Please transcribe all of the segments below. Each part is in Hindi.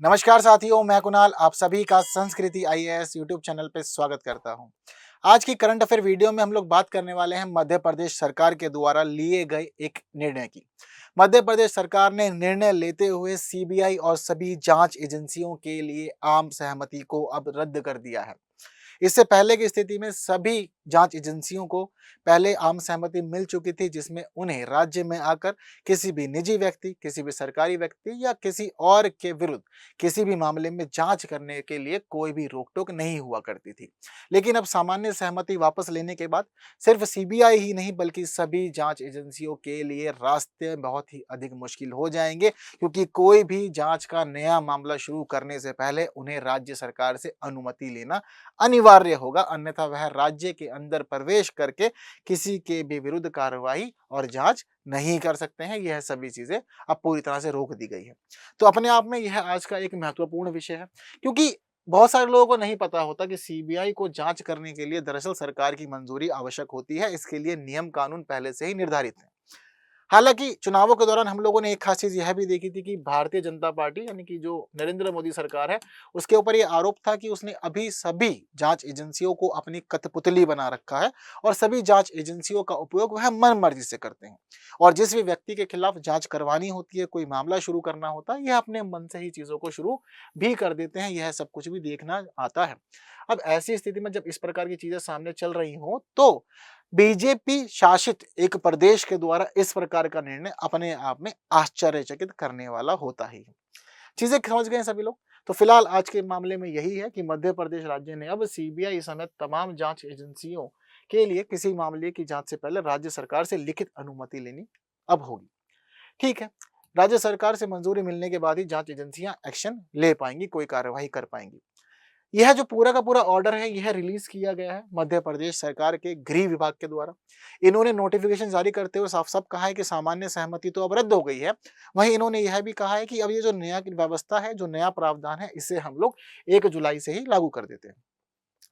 नमस्कार साथियों, मैं कुणाल आप सभी का संस्कृति आईएएस यूट्यूब चैनल पे स्वागत करता हूं। आज की करंट अफेयर वीडियो में हम लोग बात करने वाले हैं मध्य प्रदेश सरकार के द्वारा लिए गए एक निर्णय की। मध्य प्रदेश सरकार ने निर्णय लेते हुए सीबीआई और सभी जांच एजेंसियों के लिए आम सहमति को अब रद्द कर दिया है। इससे पहले की स्थिति में सभी जांच एजेंसियों को पहले आम सहमति मिल चुकी थी, जिसमें उन्हें राज्य में आकर किसी भी निजी व्यक्ति, किसी भी सरकारी व्यक्ति या किसी और के विरुद्ध किसी भी मामले में जांच करने के लिए कोई भी रोक-टोक नहीं हुआ करती थी। लेकिन अब सामान्य सहमति वापस लेने के बाद सिर्फ सीबीआई ही नहीं बल्कि सभी जांच एजेंसियों के लिए रास्ते बहुत ही अधिक मुश्किल हो जाएंगे, क्योंकि कोई भी जांच का नया मामला शुरू करने से पहले उन्हें राज्य सरकार से अनुमति लेना अनिवार्य होगा, अन्यथा वह राज्य के अंदर प्रवेश करके किसी के भी विरुद्ध कार्रवाई और जांच नहीं कर सकते हैं। यह सभी चीजें अब पूरी तरह से रोक दी गई है। तो अपने आप में यह आज का एक महत्वपूर्ण विषय है, क्योंकि बहुत सारे लोगों को नहीं पता होता कि सीबीआई को जांच करने के लिए दरअसल सरकार की मंजूरी आवश्यक होती है। इसके लिए नियम कानून पहले से ही निर्धारित है। हालांकि चुनावों के दौरान हम लोगों ने एक खास चीज यह भी देखी थी कि भारतीय जनता पार्टी यानी कि जो नरेंद्र मोदी सरकार है, उसके ऊपर यह आरोप था कि उसने अभी सभी जांच एजेंसियों को अपनी कठपुतली बना रखा है और सभी जांच एजेंसियों का उपयोग वह मन मर्जी से करते हैं। और जिस भी व्यक्ति के खिलाफ जांच करवानी होती है, कोई मामला शुरू करना होता है, यह अपने मन से ही चीजों को शुरू भी कर देते हैं। यह सब कुछ भी देखना आता है। अब ऐसी स्थिति में जब इस प्रकार की चीजें सामने चल रही हो, तो बीजेपी शासित एक प्रदेश के द्वारा इस प्रकार का निर्णय अपने आप में आश्चर्यचकित करने वाला होता ही है। चीजें समझ गए सभी लोग? तो फिलहाल आज के मामले में यही है कि मध्य प्रदेश राज्य ने अब सीबीआई समेत तमाम जांच एजेंसियों के लिए किसी मामले की जांच से पहले राज्य सरकार से लिखित अनुमति लेनी अब होगी। ठीक है, राज्य सरकार से मंजूरी मिलने के बाद ही जांच एजेंसियां एक्शन ले पाएंगी, कोई कार्यवाही कर पाएंगी। यह जो पूरा का पूरा ऑर्डर है, यह रिलीज किया गया है मध्य प्रदेश सरकार के गृह विभाग के द्वारा। इन्होंने नोटिफिकेशन जारी करते हुए साफ-साफ कहा है कि सामान्य सहमति तो अब रद्द हो गई है। वहीं इन्होंने यह भी कहा है कि अब ये जो नया व्यवस्था है, जो नया प्रावधान है, इसे हम लोग 1 जुलाई से ही लागू कर देते हैं।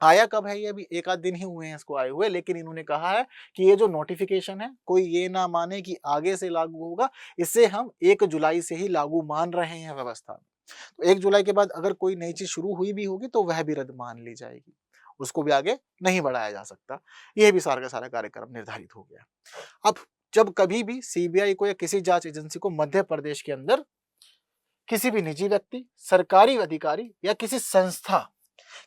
आया कब है ये? अभी 1 आध दिन ही हुए हैं इसको आए हुए, लेकिन इन्होंने कहा है कि ये जो नोटिफिकेशन है, कोई ये ना माने कि आगे से लागू होगा, इसे हम 1 जुलाई से ही लागू मान रहे हैं व्यवस्था। तो 1 जुलाई के बाद अगर कोई नई चीज शुरू हुई भी होगी तो वह भी रद्द मान ली जाएगी, उसको भी आगे नहीं बढ़ाया जा सकता। यह भी सारा का सारा कार्यक्रम निर्धारित हो गया। अब जब कभी भी सीबीआई को या किसी जांच एजेंसी को मध्य प्रदेश के अंदर किसी भी निजी व्यक्ति, सरकारी अधिकारी या किसी संस्था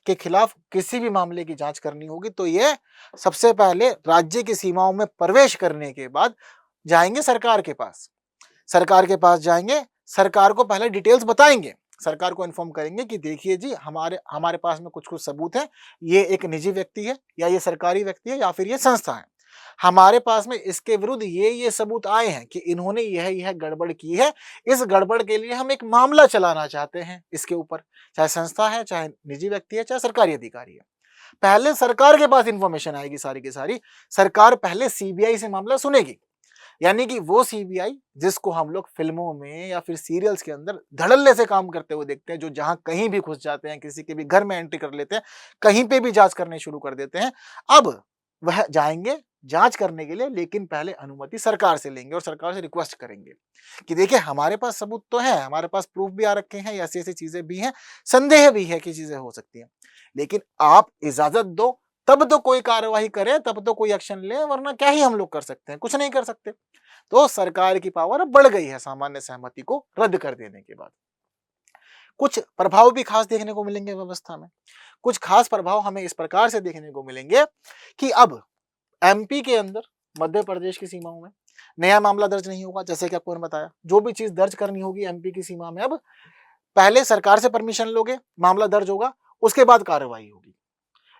के खिलाफ किसी भी मामले की जांच करनी होगी, तो यह सबसे पहले राज्य की सीमाओं में प्रवेश करने के बाद जाएंगे सरकार के पास। सरकार के पास जाएंगे, सरकार को पहले डिटेल्स बताएंगे, सरकार को इन्फॉर्म करेंगे कि देखिए जी, हमारे हमारे पास में कुछ कुछ सबूत है, ये एक निजी व्यक्ति है या ये सरकारी व्यक्ति है या फिर ये संस्था है। हमारे पास में इसके विरुद्ध ये सबूत आए हैं कि इन्होंने यह गड़बड़ की है। इस गड़बड़ के लिए हम एक मामला चलाना चाहते हैं इसके ऊपर, चाहे संस्था है, चाहे निजी व्यक्ति है, चाहे सरकारी अधिकारी है। पहले सरकार के पास इंफॉर्मेशन आएगी सारी की सारी। सरकार पहले सीबीआई से मामला सुनेगी, यानी कि वो सीबीआई जिसको हम लोग फिल्मों में या फिर सीरियल्स के अंदर धड़ल्ले से काम करते हुए देखते हैं, जो जहां कहीं भी घुस जाते हैं, किसी के भी घर में एंट्री कर लेते हैं, कहीं पे भी जांच करने शुरू कर देते हैं। अब वह जाएंगे जांच करने के लिए, लेकिन पहले अनुमति सरकार से लेंगे और सरकार से रिक्वेस्ट करेंगे कि देखिए, हमारे पास सबूत तो है, हमारे पास प्रूफ भी आ रखे हैं, ऐसी ऐसी चीजें भी हैं, संदेह भी है कि चीजें हो सकती हैं, लेकिन आप इजाजत दो, तब तो कोई कार्यवाही करें, तब तो कोई एक्शन ले, वरना क्या ही हम लोग कर सकते हैं? कुछ नहीं कर सकते। तो सरकार की पावर अब बढ़ गई है सामान्य सहमति को रद्द कर देने के बाद। कुछ प्रभाव भी खास देखने को मिलेंगे व्यवस्था में। कुछ खास प्रभाव हमें इस प्रकार से देखने को मिलेंगे कि अब एमपी के अंदर मध्य प्रदेश की सीमाओं में नया मामला दर्ज नहीं होगा। जैसे कि आपको मैंने बताया, जो भी चीज दर्ज करनी होगी एमपी की सीमा में, अब पहले सरकार से परमिशन लोगे, मामला दर्ज होगा, उसके बाद कार्रवाई होगी।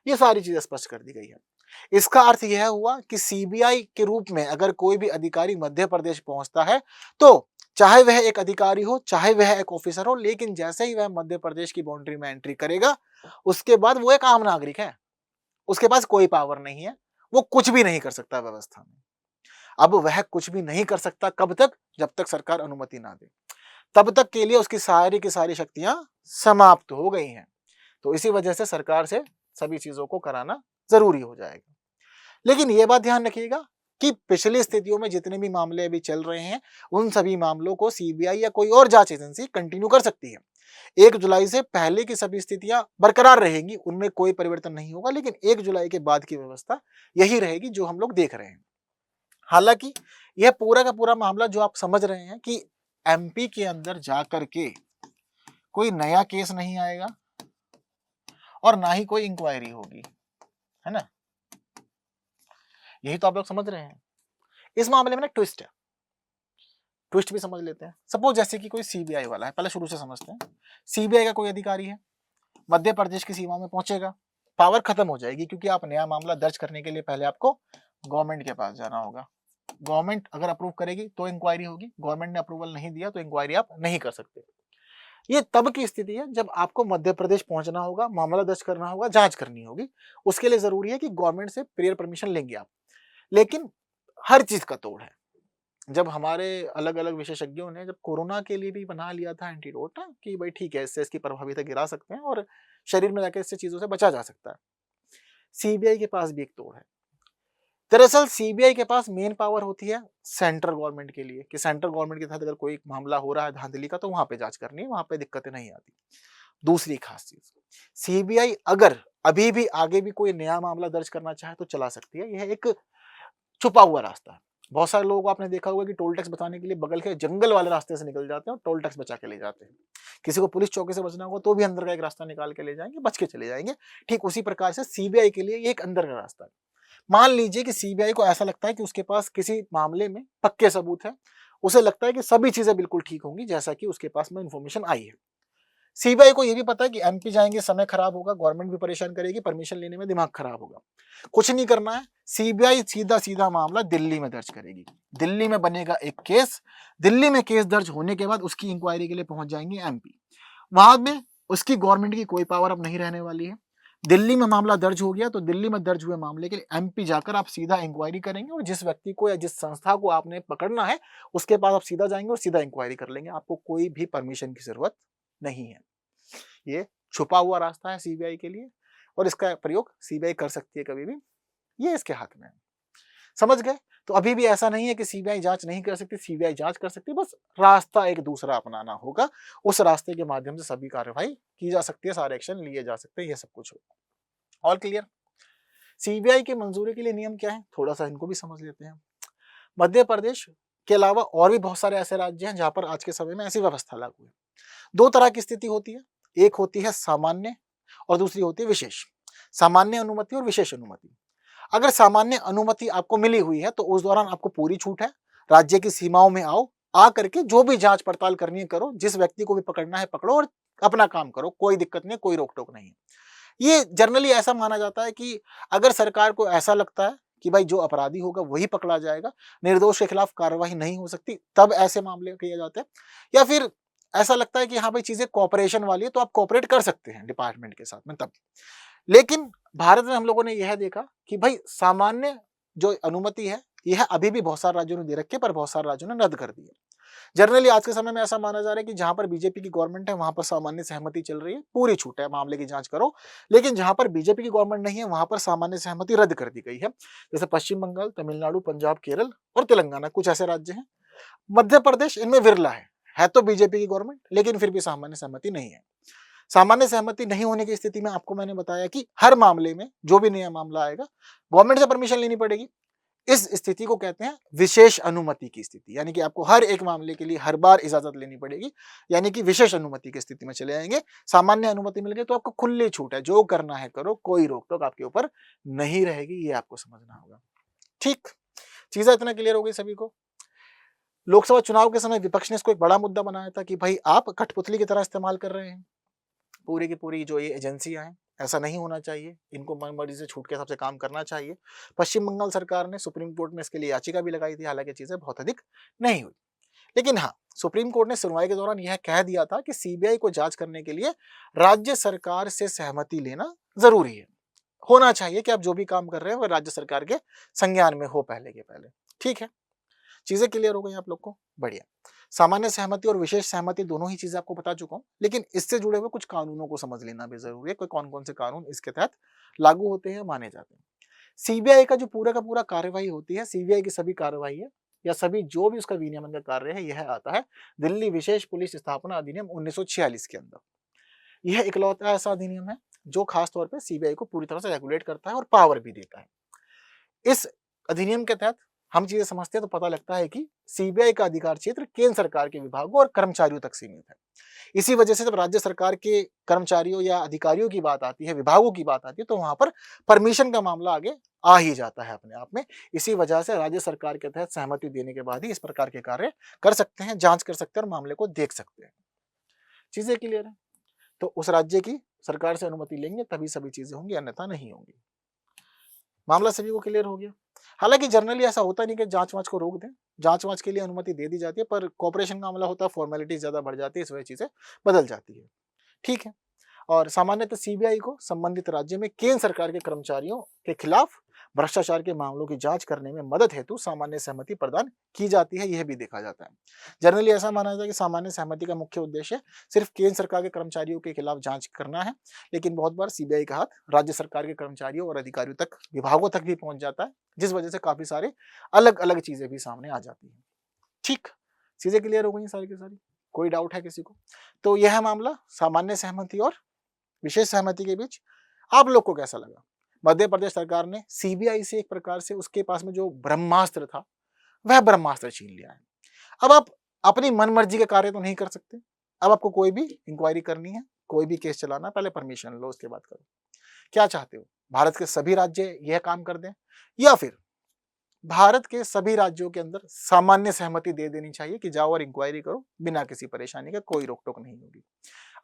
ये सारी चीजें स्पष्ट कर दी गई है। इसका अर्थ यह हुआ कि सीबीआई के रूप में अगर कोई भी अधिकारी मध्य प्रदेश पहुंचता है, तो चाहे वह एक अधिकारी हो, चाहे वह एक ऑफिसर हो, लेकिन जैसे ही वह मध्य प्रदेश की बाउंड्री में एंट्री करेगा, उसके बाद वो एक आम नागरिक है, उसके पास कोई पावर नहीं है, वो कुछ भी नहीं कर सकता व्यवस्था में। अब वह कुछ भी नहीं कर सकता कब तक? जब तक सरकार अनुमति ना दे, तब तक के लिए उसकी सारी की सारी शक्तियां समाप्त हो गई हैं। तो इसी वजह से सरकार से सभी चीजों को कराना जरूरी हो जाएगा। लेकिन यह बात ध्यान रखिएगा कि पिछली स्थितियों में जितने भी मामले अभी चल रहे हैं, उन सभी मामलों को सीबीआई या कोई और जांच एजेंसी कंटिन्यू कर सकती है। 1 जुलाई से पहले की सभी स्थितियां बरकरार रहेंगी, उनमें कोई परिवर्तन नहीं होगा, लेकिन 1 जुलाई के बाद की व्यवस्था यही रहेगी जो हम लोग देख रहे हैं। हालांकि यह पूरा का पूरा मामला जो आप समझ रहे हैं कि एमपी के अंदर जाकर के कोई नया केस नहीं आएगा और ना ही कोई इंक्वायरी होगी, है ना, यही तो आप लोग समझ रहे हैं। इस मामले में ना ट्विस्ट है, ट्विस्ट भी समझ लेते हैं। सपोज जैसे कि कोई सीबीआई वाला है, पहले शुरू से समझते हैं। सीबीआई का कोई अधिकारी है, मध्य प्रदेश की सीमा में पहुंचेगा, पावर खत्म हो जाएगी, क्योंकि आप नया मामला दर्ज करने के लिए पहले आपको गवर्नमेंट के पास जाना होगा। गवर्नमेंट अगर अप्रूव करेगी तो इंक्वायरी होगी, गवर्नमेंट ने अप्रूवल नहीं दिया तो इंक्वायरी आप नहीं कर सकते। ये तब की स्थिति है जब आपको मध्य प्रदेश पहुंचना होगा, मामला दर्ज करना होगा, जांच करनी होगी। उसके लिए जरूरी है कि गवर्नमेंट से प्रेयर परमिशन लेंगे आप। लेकिन हर चीज का तोड़ है। जब हमारे अलग अलग विशेषज्ञों ने जब कोरोना के लिए भी बना लिया था एंटीडोट ना, कि भाई ठीक है, इससे इसकी प्रभाविता गिरा सकते हैं और शरीर में जाकर इससे चीजों से बचा जा सकता है, सीबीआई के पास भी एक तोड़ है। दरअसल सीबीआई के पास मेन पावर होती है सेंट्रल गवर्नमेंट के लिए, कि सेंट्रल गवर्नमेंट के तहत अगर कोई मामला हो रहा है धांधली का तो वहां पे जांच करनी है, वहां पे दिक्कतें नहीं आती। दूसरी खास चीज, सीबीआई अगर अभी भी आगे भी कोई नया मामला दर्ज करना चाहे तो चला सकती है। यह एक छुपा हुआ रास्ता है। बहुत सारे लोगों को आपने देखा होगा कि टोल टैक्स बचाने के लिए बगल के जंगल वाले रास्ते से निकल जाते हैं और टोल टैक्स बचा के ले जाते हैं। किसी को पुलिस चौकी से बचना होगा तो भी अंदर का एक रास्ता निकाल के ले जाएंगे, बच के चले जाएंगे। ठीक उसी प्रकार से सीबीआई के लिए ये एक अंदर का रास्ता है। मान लीजिए कि सीबीआई को ऐसा लगता है कि उसके पास किसी मामले में पक्के सबूत है, उसे लगता है कि सभी चीजें बिल्कुल ठीक होंगी जैसा कि उसके पास में इंफॉर्मेशन आई है। सीबीआई को यह भी पता है कि एमपी जाएंगे, समय खराब होगा, गवर्नमेंट भी परेशान करेगी, परमिशन लेने में दिमाग खराब होगा। कुछ नहीं करना है, सीबीआई सीधा सीधा मामला दिल्ली में दर्ज करेगी। दिल्ली में बनेगा एक केस, दिल्ली में केस दर्ज होने के बाद उसकी इंक्वायरी के लिए पहुंच जाएंगे एमपी। वहां में उसकी गवर्नमेंट की कोई पावर अब नहीं रहने वाली है। दिल्ली में मामला दर्ज हो गया तो दिल्ली में दर्ज हुए मामले के लिए एमपी जाकर आप सीधा इंक्वायरी करेंगे और जिस व्यक्ति को या जिस संस्था को आपने पकड़ना है उसके पास आप सीधा जाएंगे और सीधा इंक्वायरी कर लेंगे। आपको कोई भी परमिशन की जरूरत नहीं है। ये छुपा हुआ रास्ता है सीबीआई के लिए और इसका प्रयोग सीबीआई कर सकती है कभी भी, ये इसके हाथ में है। समझ गए? तो अभी भी ऐसा नहीं है कि सीबीआई जांच नहीं कर सकती, सीबीआई जांच कर सकती है, बस रास्ता एक दूसरा अपनाना होगा। उस रास्ते के माध्यम से सभी कार्रवाई की जा सकती है, सारे एक्शन लिए जा सकते हैं, ये सब कुछ होगा। All clear? सीबीआई की मंजूरी के लिए नियम क्या है, थोड़ा सा इनको भी समझ लेते हैं। मध्य प्रदेश के अलावा और भी बहुत सारे ऐसे राज्य हैं जहां पर आज के समय में ऐसी व्यवस्था लागू है। दो तरह की स्थिति होती है, एक होती है सामान्य और दूसरी होती है विशेष। सामान्य अनुमति और विशेष अनुमति। अगर सामान्य अनुमति आपको मिली हुई है तो उस दौरान आपको पूरी छूट है, राज्य की सीमाओं में आओ, आ करके जो भी जांच पड़ताल करनी है करो, जिस व्यक्ति को भी पकड़ना है पकड़ो और अपना काम करो, कोई दिक्कत नहीं, कोई रोक टोक नहीं है। ये जनरली ऐसा माना जाता है कि अगर सरकार को ऐसा लगता है कि भाई जो अपराधी होगा वही पकड़ा जाएगा, निर्दोष के खिलाफ कार्रवाई नहीं हो सकती, तब ऐसे मामले किए जाते हैं। या फिर ऐसा लगता है कि हाँ भाई चीजें कोऑपरेशन वाली है तो आप कोऑपरेट कर सकते हैं डिपार्टमेंट के साथ में, तब। लेकिन भारत में हम लोगों ने यह देखा कि भाई सामान्य जो अनुमति है यह अभी भी बहुत सारे राज्यों ने दे रखी है, पर बहुत सारे राज्यों ने रद्द कर दी है। जनरली आज के समय में ऐसा माना जा रहा है कि जहां पर बीजेपी की गवर्नमेंट है वहां पर सामान्य सहमति चल रही है, पूरी छूट है, मामले की जांच करो। लेकिन जहां पर बीजेपी की गवर्नमेंट नहीं है वहां पर सामान्य सहमति रद्द कर दी गई है। जैसे पश्चिम बंगाल, तमिलनाडु, पंजाब, केरल और तेलंगाना, कुछ ऐसे राज्य हैं। मध्य प्रदेश इनमें विरला है तो बीजेपी की गवर्नमेंट, लेकिन फिर भी सामान्य सहमति नहीं है। सामान्य सहमति नहीं होने की स्थिति में आपको मैंने बताया कि हर मामले में जो भी नया मामला आएगा गवर्नमेंट से परमिशन लेनी पड़ेगी। इस स्थिति को कहते हैं विशेष अनुमति की स्थिति, यानी कि आपको हर एक मामले के लिए हर बार इजाजत लेनी पड़ेगी, यानी कि विशेष अनुमति की स्थिति में चले आएंगे। सामान्य अनुमति मिल गई तो आपको खुली छूट है, जो करना है करो, कोई रोक टोक आपके ऊपर नहीं रहेगी, ये आपको समझना होगा। ठीक, चीजें इतना क्लियर हो गई सभी को। लोकसभा चुनाव के समय विपक्ष ने इसको एक बड़ा मुद्दा बनाया था कि भाई आप कठपुतली की तरह इस्तेमाल कर रहे हैं पूरी की पूरी जो ये एजेंसियां हैं, ऐसा नहीं होना चाहिए, इनको मनमर्जी से छूट के हिसाब से काम करना चाहिए। पश्चिम बंगाल सरकार ने सुप्रीम कोर्ट में इसके लिए याचिका भी लगाई थी, हालांकि चीजें बहुत अधिक नहीं हुई। लेकिन हाँ, सुप्रीम कोर्ट ने सुनवाई के दौरान यह कह दिया था कि सीबीआई को जांच करने के लिए राज्य सरकार से सहमति लेना जरूरी है, होना चाहिए कि आप जो भी काम कर रहे हैं वह राज्य सरकार के संज्ञान में हो पहले के पहले। ठीक है, चीजें क्लियर हो गई आप लोग को? बढ़िया। सामान्य सहमति और विशेष सहमति दोनों ही चीजें आपको बता चुका हूं, लेकिन इससे जुड़े हुए कुछ कानूनों को समझ लेना भी जरूरी है, कोई कौन कौन से कानून इसके तहत लागू होते हैं, माने जाते हैं। सीबीआई का जो पूरा का पूरा कार्यवाही होती है, सीबीआई की सभी कार्यवाही है, या सभी जो भी उसका विनियमन का कार्य है, यह आता है दिल्ली विशेष पुलिस स्थापना अधिनियम 1946 के अंदर। यह इकलौता ऐसा अधिनियम है जो खास तौर पे सीबीआई को पूरी तरह से रेगुलेट करता है और पावर भी देता है। इस अधिनियम के तहत हम चीजें समझते हैं तो पता लगता है कि सीबीआई का अधिकार क्षेत्र केंद्र सरकार के विभागों और कर्मचारियों तक सीमित है। इसी वजह से जब राज्य सरकार के कर्मचारियों या अधिकारियों की बात आती है, विभागों की बात आती है, तो वहां पर परमिशन का मामला आगे आ ही जाता है अपने आप में। इसी वजह से राज्य सरकार के तहत सहमति देने के बाद ही इस प्रकार के कार्य कर सकते हैं, जांच कर सकते हैं और मामले को देख सकते हैं। चीजें क्लियर है? तो उस राज्य की सरकार से अनुमति लेंगे तभी सभी चीजें होंगी, अन्यथा नहीं होंगी। मामला सभी को क्लियर हो गया? हालांकि जनरली ऐसा होता नहीं कि जांच वांच को रोक दें, जांच वांच के लिए अनुमति दे दी जाती है, पर कॉपरेशन का मामला होता है, फॉर्मेलिटी ज्यादा बढ़ जाती है, इस वजह चीजें बदल जाती है। ठीक है। और सामान्यतः सीबीआई को संबंधित राज्य में केंद्र सरकार के कर्मचारियों के खिलाफ भ्रष्टाचार के मामलों की जांच करने में मदद हेतु सामान्य सहमति प्रदान की जाती है, यह भी देखा जाता है। जनरली ऐसा माना जाता है कि सामान्य सहमति का मुख्य उद्देश्य सिर्फ केंद्र सरकार के कर्मचारियों के खिलाफ जांच करना है, लेकिन बहुत बार सीबीआई का हाथ राज्य सरकार के कर्मचारियों और अधिकारियों तक, विभागों तक भी पहुंच जाता है, जिस वजह से काफी सारे अलग अलग चीजें भी सामने आ जाती है। ठीक, चीजें क्लियर हो गई सारी की सारी? कोई डाउट है किसी को? तो यह मामला सामान्य सहमति और विशेष सहमति के बीच आप लोग को कैसा लगा? मध्य प्रदेश सरकार ने सीबीआई से एक प्रकार से उसके पास में जो ब्रह्मास्त्र था, वह ब्रह्मास्त्र छीन लिया है। अब आप अपनी मनमर्जी के कार्य तो नहीं कर सकते। अब आपको कोई भी इंक्वायरी करनी है, कोई भी केस चलाना, पहले परमिशन लो, उसके बाद करो। क्या चाहते हो? भारत के सभी राज्य यह काम कर दें, या फिर भारत के सभी राज्यों के अंदर सामान्य सहमति दे देनी चाहिए कि जाओ और इंक्वायरी करो, बिना किसी परेशानी के, कोई रोक टोक नहीं होगी।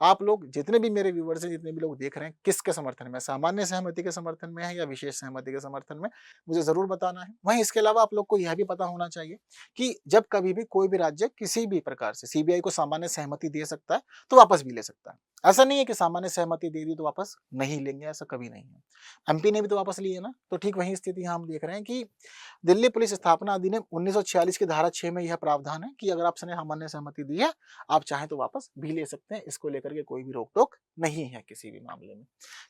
आप लोग जितने भी मेरे व्यूवर्स हैं, जितने भी लोग देख रहे हैं, किसके समर्थन में, सामान्य सहमति के समर्थन में है या विशेष सहमति के समर्थन में, मुझे जरूर बताना है। वहीं इसके अलावा आप लोग को यह भी पता होना चाहिए कि जब कभी भी कोई भी राज्य किसी भी प्रकार से सीबीआई को सामान्य सहमति दे सकता है तो वापस भी ले सकता है। ऐसा नहीं है कि सामान्य सहमति दे दी तो वापस नहीं लेंगे, ऐसा कभी नहीं है। एमपी ने भी तो वापस लिए ना, तो ठीक वही स्थिति हम देख रहे हैं कि दिल्ली पुलिस स्थापना अधिनियम 1946 की धारा 6 में यह प्रावधान है कि अगर आपने सामान्य सहमति दी है, आप चाहें तो वापस भी ले सकते हैं। इसको लेकर के कोई भी रोक टोक नहीं है किसी भी मामले में।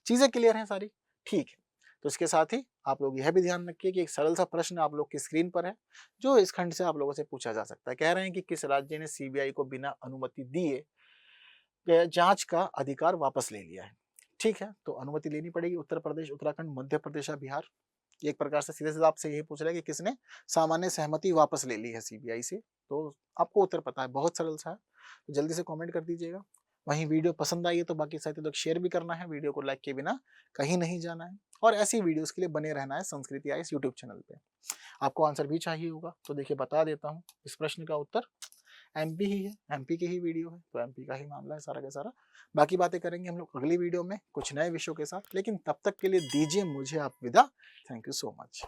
चीजें क्लियर हैं सारी? ठीक है। तो इसके साथ ही आप लोग यह भी ध्यान रखिए कि एक सरल सा प्रश्न आप लोग की स्क्रीन पर है, जो इस खंड से आप लोगों से पूछा जा सकता है। कह रहे हैं कि किस राज्य ने सीबीआई को बिना अनुमति दिए जांच का अधिकार वापस ले लिया है? ठीक है, तो अनुमति लेनी पड़ेगी। उत्तर प्रदेश, उत्तराखंड, मध्य प्रदेश या बिहार? एक प्रकार से सीधे सीधे आपसे यही पूछ रहा है कि किसने सामान्य सहमति वापस ले ली है सीबीआई से। तो आपको उत्तर पता है, बहुत सरल सा है, तो जल्दी से कमेंट कर दीजिएगा। वहीं वीडियो पसंद आई है तो बाकी साथी लोग शेयर भी करना है, वीडियो को लाइक के बिना कहीं नहीं जाना है, और ऐसी वीडियोस के लिए बने रहना है संस्कृति आईएएस यूट्यूब चैनल पे। आपको आंसर भी चाहिए होगा तो देखिए बता देता हूँ, इस प्रश्न का उत्तर एमपी ही है, एमपी की ही वीडियो है, तो एमपी का ही मामला है सारा का सारा। बाकी बातें करेंगे हम लोग अगली वीडियो में कुछ नए विषयों के साथ, लेकिन तब तक के लिए दीजिए मुझे आप विदा। Thank you so much.